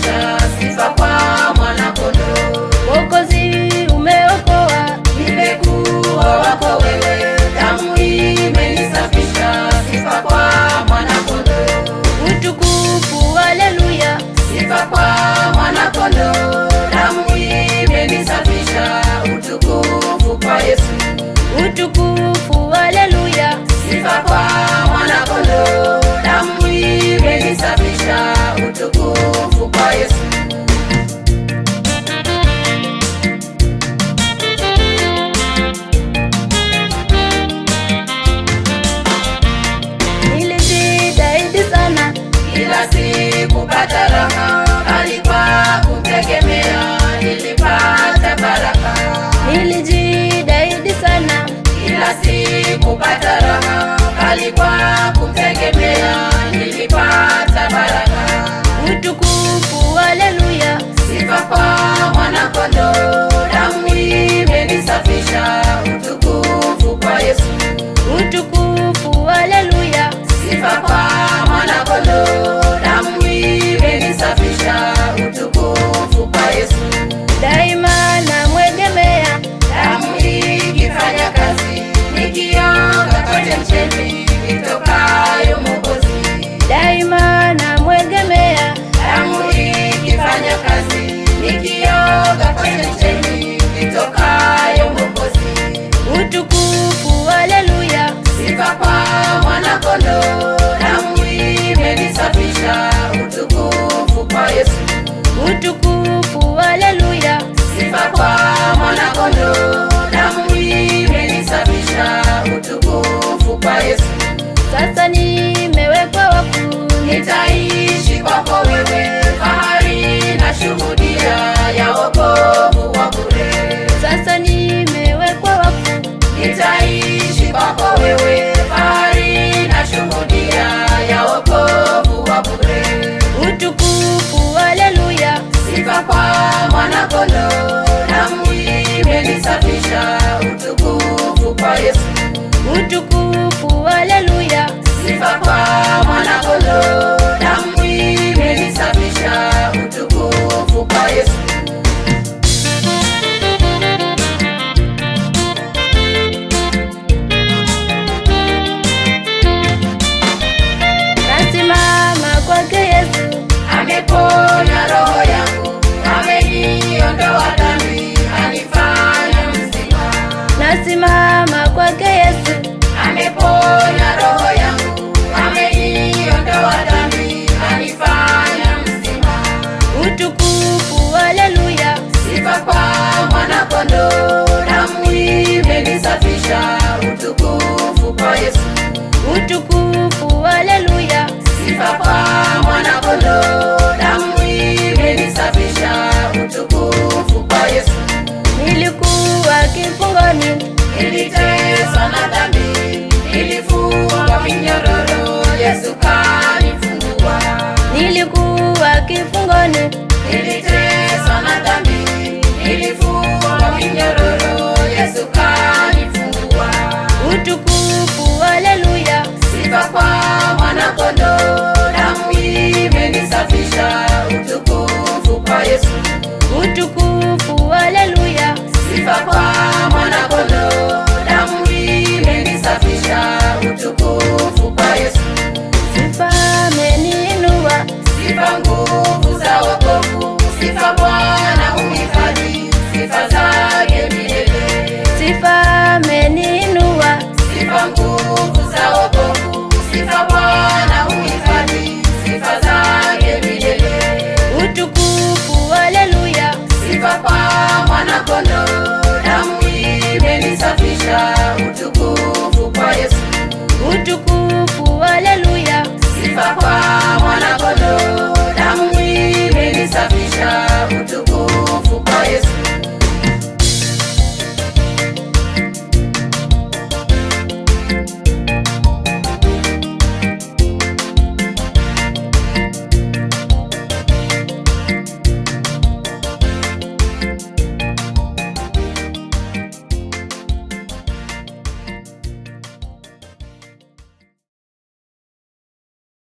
umenisafisha, sifa kwa mwana kondoo. Mwokozi umeokoa, Nimekuwa wako wewe, damu imenisafisha, sifa kwa mwana kondoo. utukufu haleluya, Sifa kwa mwana kondoo, damu imenisafisha, utukufu kwa Yesu. utukufu haleluya, Sifa kwa mwana kondoo, damu imenisafisha, utukufu kwa Yesu. nilijitahidi sana, Kila siku pata raha, bali kwa kumtegemea nilipata baraka. nilijitahidi sana, Kila siku pata raha, bali kwa kumtegemea nilipata baraka. utukufu haleluya, Sifa kwa mwana kondoo, damu imenisafisha, utukufu kwa Yesu. utukufu haleluya, Sifa kwa mwana kondoo, damu imenisafisha, utukufu kwa Yesu. daima namwegemea, Damu ikifanya kazi, nikioga kwa chemchemi itokayo Mwokozi. daima namwegemea, Damu ikifanya kazi, nikioga kwa chemchemi itokayo Mwokozi. utukufu haleluya, Sifa kwa mwana kondoo, damu imenisafisha, utukufu kwa Yesu. utukufu haleluya, Sifa kwa mwana kondoo, damu imenisafisha, utukufu kwa Yesu. sasa nimewekwa wakfu, Nitaishi kwako wewe, fahari na shuhudia ya wokovu wa bure. sasa nimewekwa wakfu, Nitaishi kwako wewe, fahari na shuhudia ya wokovu wa bure. utukufu haleluya, Sifa kwa mwana kondoo, damu imenisafisha, utukufu kwa Yesu. utukufu haleluya, Sifa kwa mwana kondoo, damu imenisafisha, utukufu kwa Yesu. nasimama kwake Yesu, Ameponya roho yangu, ameniondoa dhambi, anifanya mzima. nasimama kwake Yesu, Ameponya roho yangu, ameniondoa dhambi, anifanya mzima. utukufu haleluya, Sifa kwa mwana kondoo, damu imenisafisha, utukufu kwa Yesu. utukufu haleluya, Sifa kwa mwana kondoo, damu imenisafisha, utukufu kwa Yesu. nilikuwa kifungoni, Niliteswa na dhambi, nilifungwa minyororo, Yesu kanifungua. nilikuwa kifungoni, Niliteswa